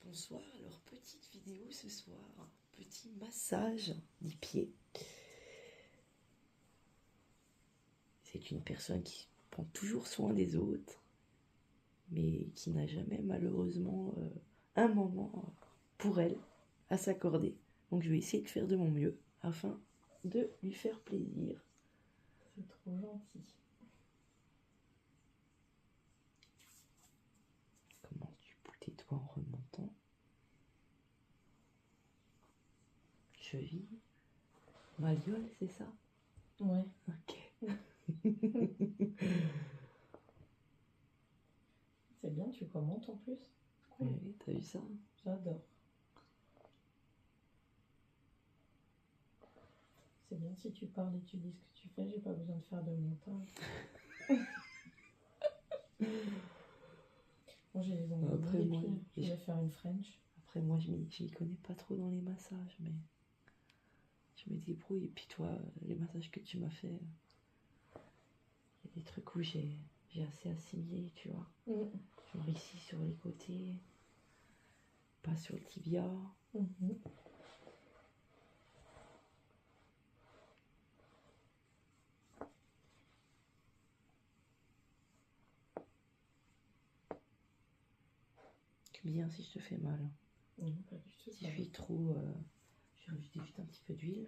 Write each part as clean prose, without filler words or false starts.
Bonsoir, alors petite vidéo ce soir, petit massage des pieds. C'est une personne qui prend toujours soin des autres, mais qui n'a jamais malheureusement un moment pour elle à s'accorder. Donc je vais essayer de faire de mon mieux afin de lui faire plaisir. C'est trop gentil. Commence du bout des doigts en remontant. Cheville. Malléole, c'est ça? Ouais. Ok. C'est bien, tu commentes en plus. Cool. Oui, t'as vu ça? J'adore. C'est bien si tu parles et tu dis ce que tu fais, j'ai pas besoin de faire de montage. Moi j'ai les ongles Après, des moi, pieds. Je vais faire une French. Après moi je m'y connais pas trop dans les massages, mais je me débrouille. Et puis toi, les massages que tu m'as fait, il y a des trucs où j'ai assez assimilé, tu vois. Genre ici sur les côtés, pas sur le tibia. Tu me dis hein, si je te fais mal. Non, pas du tout. Si je suis trop, je vais rajouter juste un petit peu d'huile.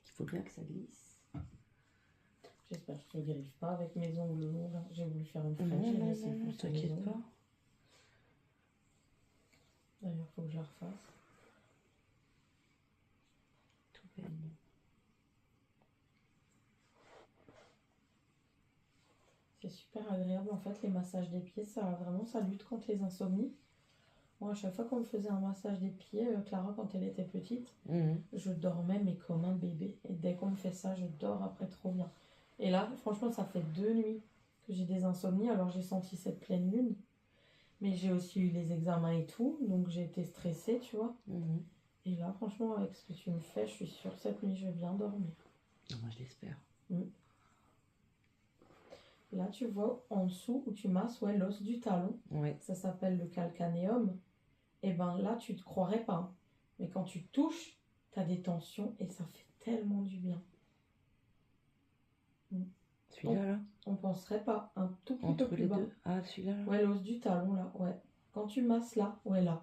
Il faut bien que ça glisse. J'espère que je te griffe pas avec mes ongles longs. J'ai voulu faire une French. Non, t'inquiète pas. D'ailleurs, faut que je la refasse. Tout bellement. C'est super agréable en fait les massages des pieds, ça lutte contre les insomnies. Moi à chaque fois qu'on me faisait un massage des pieds, Clara quand elle était petite, je dormais mais comme un bébé. Et dès qu'on me fait ça, je dors après trop bien. Et là franchement ça fait 2 nuits que j'ai des insomnies, alors j'ai senti cette pleine lune. Mais j'ai aussi eu les examens et tout, donc j'ai été stressée, tu vois. Et là franchement avec ce que tu me fais, je suis sûre que cette nuit je vais bien dormir. Moi je l'espère. Là, tu vois en dessous où tu masses, ouais, l'os du talon. Ouais. Ça s'appelle le calcanéum. Et ben là, tu te croirais pas. Hein. Mais quand tu touches, tu as des tensions et ça fait tellement du bien. Celui-là, là? On penserait pas. Un tout petit Entre peu plus les bas. deux? Ah, celui-là, là? Ouais, l'os du talon, là, ouais. Quand tu masses là, ouais, là.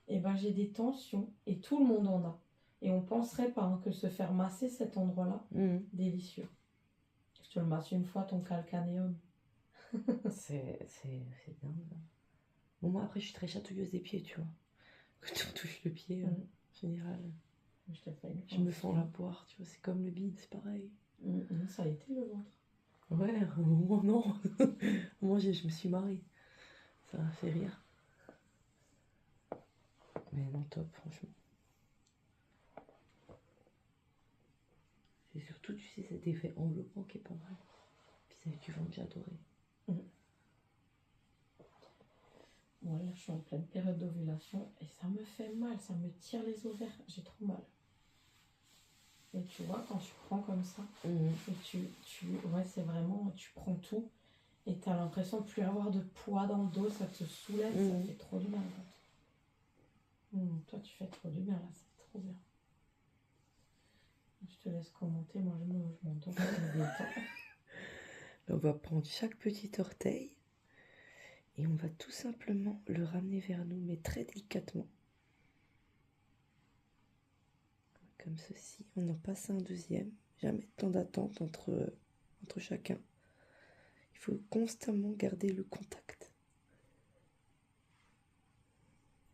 Et ben j'ai des tensions et tout le monde en a. Et on penserait pas hein, que se faire masser cet endroit-là, délicieux. Je te le masse une fois, ton calcanéum. C'est dingue. Bon, moi, après, je suis très chatouilleuse des pieds, tu vois. Quand on touche le pied, en général, je me sens la poire, tu vois. C'est comme le bide, c'est pareil. Ça a été le ventre. Ouais, à un moment, non. À un moment, je me suis marrée. Ça m'a fait rire. Mais non, top, franchement. C'est surtout, tu sais, cet effet enveloppant qui est pas mal. Puis ça, du ventre, j'ai adoré. Ouais, là, je suis en pleine période d'ovulation et ça me fait mal, ça me tire les ovaires, j'ai trop mal. Et tu vois, quand tu prends comme ça, et ouais, c'est vraiment, tu prends tout et tu as l'impression de plus avoir de poids dans le dos, ça te soulève, ça fait trop du bien. Toi, tu fais trop du bien là, c'est trop bien. Je te laisse commenter, moi je m'entends, je me détends. On va prendre chaque petit orteil et on va tout simplement le ramener vers nous, mais très délicatement. Comme ceci, on en passe un deuxième. Jamais de temps d'attente entre chacun. Il faut constamment garder le contact.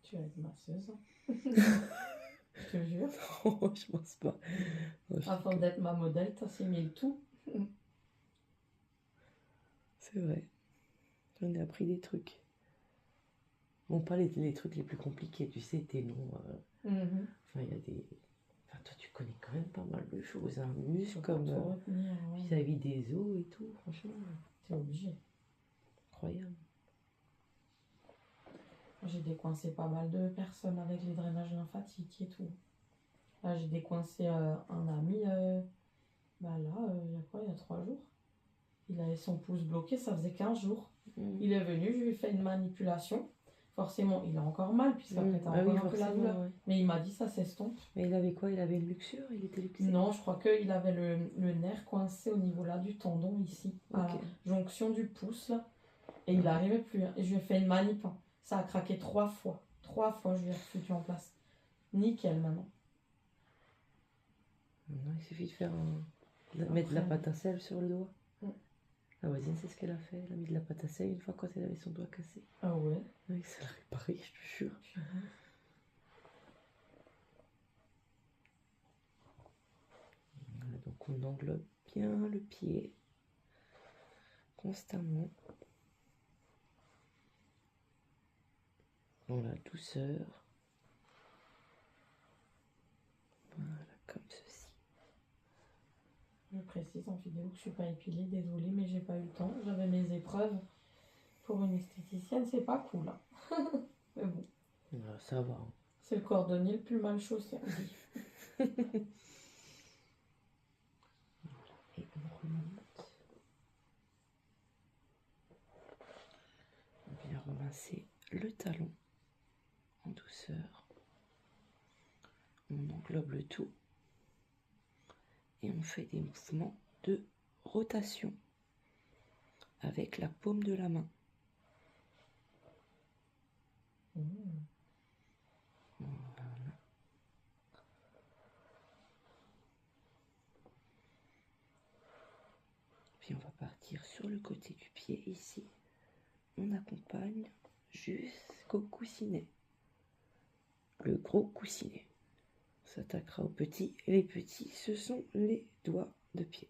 Tu vas être masseuse. Je te jure. Non, je pense pas. Non, avant d'être ma modèle, t'assimiles tout. C'est vrai. J'en ai appris des trucs. Bon, pas les trucs les plus compliqués, tu sais, tes noms. Enfin, il y a des... Enfin, toi, tu connais quand même pas mal de choses. Un muscle comme vis-à-vis des os et tout, franchement. T'es obligé. Incroyable. J'ai décoincé pas mal de personnes avec les drainages lymphatiques et tout. Là, j'ai décoincé un ami, il y a quoi, il y a 3 jours. Il avait son pouce bloqué, ça faisait 15 jours. Il est venu, je lui ai fait une manipulation. forcément, il a encore mal, puisqu'après, t'as Bah oui, encore un peu la forcément, douleur. ouais. Mais il m'a dit, ça s'estompe. Mais il avait quoi? Il avait une luxure? Il était luxé? Non, je crois qu'il avait le nerf coincé au niveau là du tendon ici, à Ok. la jonction du pouce là. Et il n'arrivait plus. Hein. Et je lui ai fait une manip. Hein. Ça a craqué 3 fois. 3 fois, je lui ai refoutu en place. Nickel maintenant. Non, il suffit de faire mettre de la pâte à sel sur le doigt. La voisine, c'est ce qu'elle a fait. Elle a mis de la pâte à sel une fois quand elle avait son doigt cassé. Ah ouais? Oui, ça l'a réparé, je te jure. Voilà, donc on englobe bien le pied constamment dans la douceur. Voilà, comme ceci. Je précise en vidéo que je suis pas épilée, désolée, mais j'ai pas eu le temps. J'avais mes épreuves pour une esthéticienne, c'est pas cool. Hein. Mais bon. Ça va. C'est le cordonnier le plus mal chaussé, on dit. Et on remonte. On vient remasser le talon en douceur. On englobe le tout. Et on fait des mouvements de rotation avec la paume de la main. Voilà. Puis on va partir sur le côté du pied ici. On accompagne jusqu'au coussinet. Le gros coussinet. On s'attaquera aux petits. Et les petits, ce sont les doigts de pied.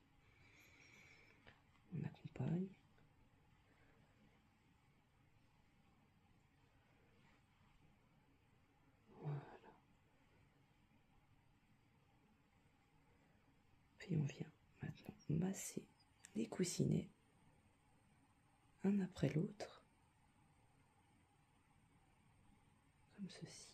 On accompagne. Voilà. Puis on vient maintenant masser les coussinets un après l'autre, comme ceci.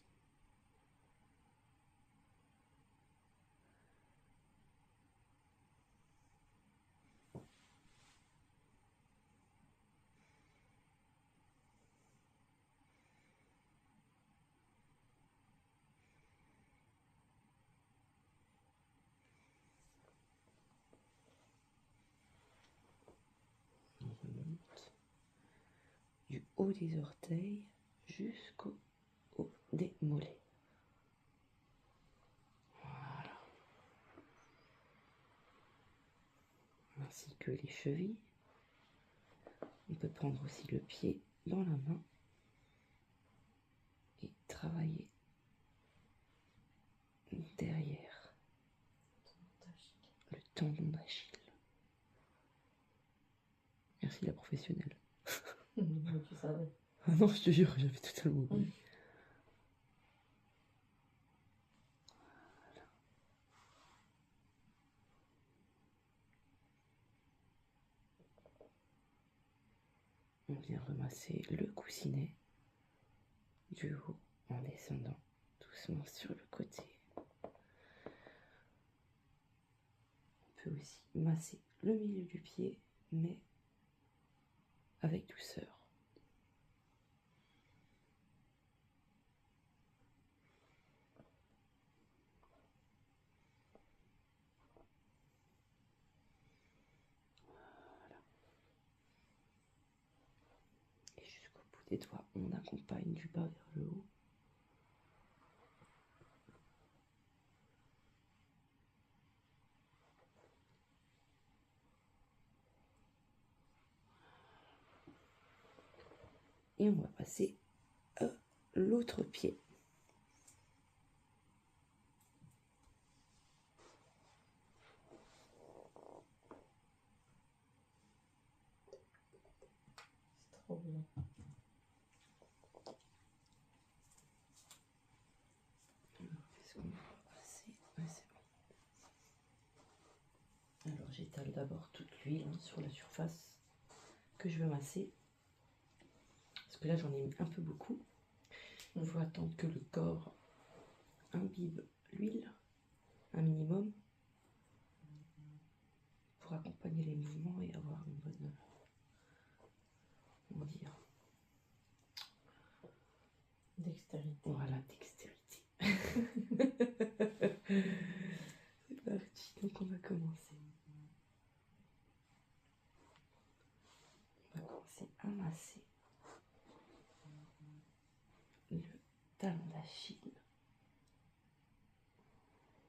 On remonte du haut des orteils jusqu'au haut des mollets. Voilà. Ainsi que les chevilles. On peut prendre aussi le pied dans la main et travailler derrière le tendon d'Achille. Merci la professionnelle. Tu savais. Ah non, je te jure, j'avais totalement oublié. Voilà. On vient ramasser le coussinet du haut en descendant doucement sur le côté. On peut aussi masser le milieu du pied, mais avec douceur. Voilà. Et jusqu'au bout des doigts, on accompagne du bas vers le haut. Et on va passer à l'autre pied. C'est trop bien. Qu'est-ce qu'on va passer? Ouais, c'est bon. Alors j'étale d'abord toute l'huile sur la surface que je veux masser. Parce que là j'en ai mis un peu beaucoup. On va attendre que le corps imbibe l'huile un minimum pour accompagner les mouvements et avoir une bonne, comment dire, Voilà, dextérité. C'est parti, donc on va commencer. On va commencer à masser le talon d'Achille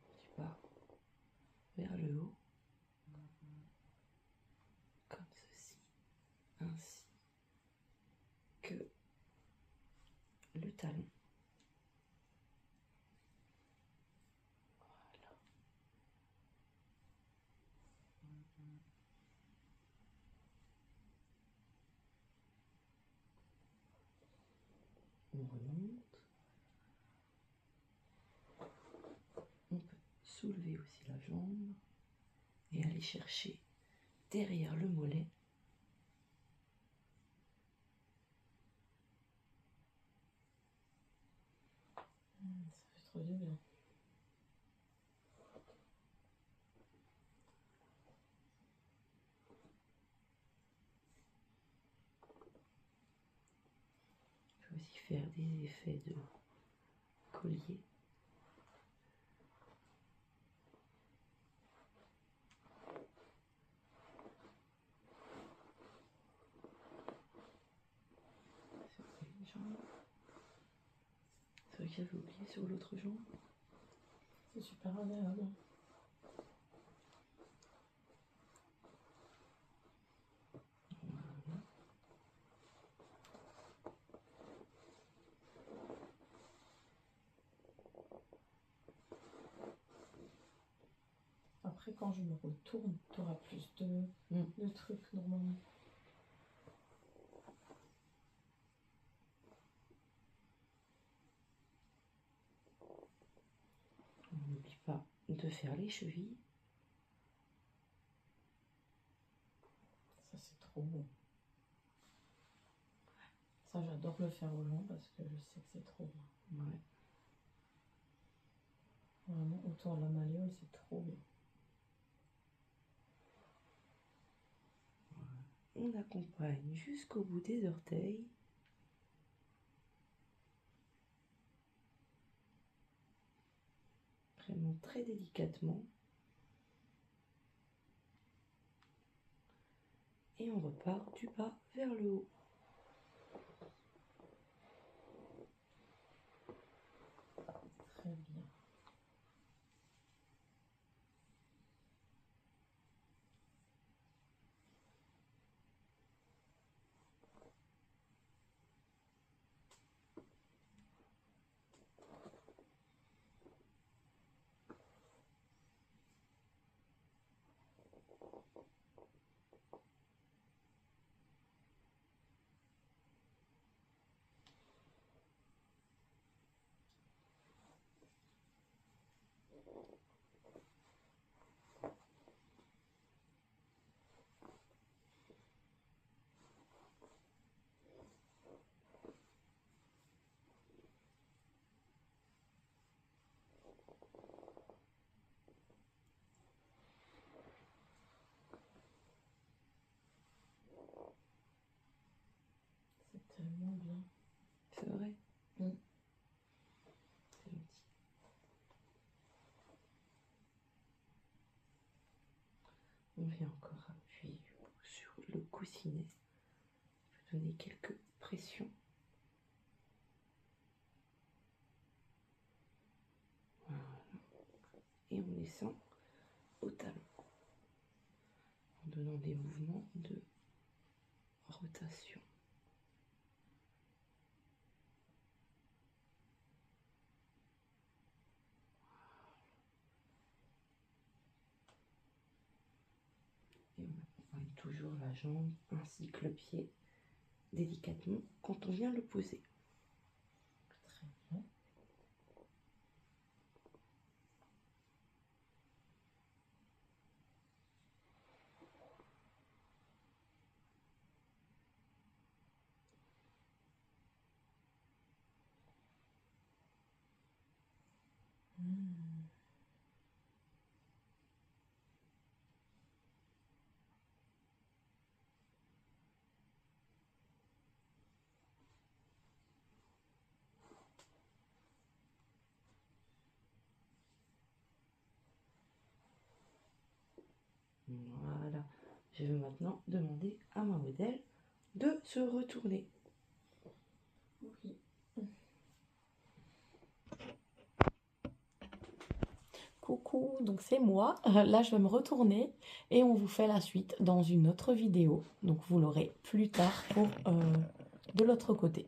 du bas vers le haut, comme ceci, ainsi que le talon. Voilà. On remonte. On peut soulever aussi la jambe et aller chercher derrière le mollet. Ça fait trop du bien. Je peux aussi faire des effets de collier. Sur une jambe. C'est vrai que j'avais oublié sur l'autre jambe. C'est super agréable. Voilà. Après, quand je me retourne, tu auras plus de trucs normalement. On n'oublie pas de faire les chevilles. Ça, c'est trop bon. Ça, j'adore le faire aux gens parce que je sais que c'est trop bien. Ouais. Vraiment, autour de la malléole, c'est trop bien. On accompagne jusqu'au bout des orteils. Vraiment très délicatement. Et on repart du bas vers le haut. Très bien. C'est tellement bien. C'est vrai? Mm. C'est gentil. On vient encore appuyer sur le coussinet. Je vais donner quelques pressions. Voilà. Et on descend au talon. En donnant des mouvements de rotation. Et on accompagne toujours la jambe ainsi que le pied délicatement quand on vient le poser. Très bien. Mm. Voilà. Je vais maintenant demander à ma modèle de se retourner. Oui. Coucou, donc c'est moi. Là, je vais me retourner et on vous fait la suite dans une autre vidéo. Donc, vous l'aurez plus tard pour de l'autre côté.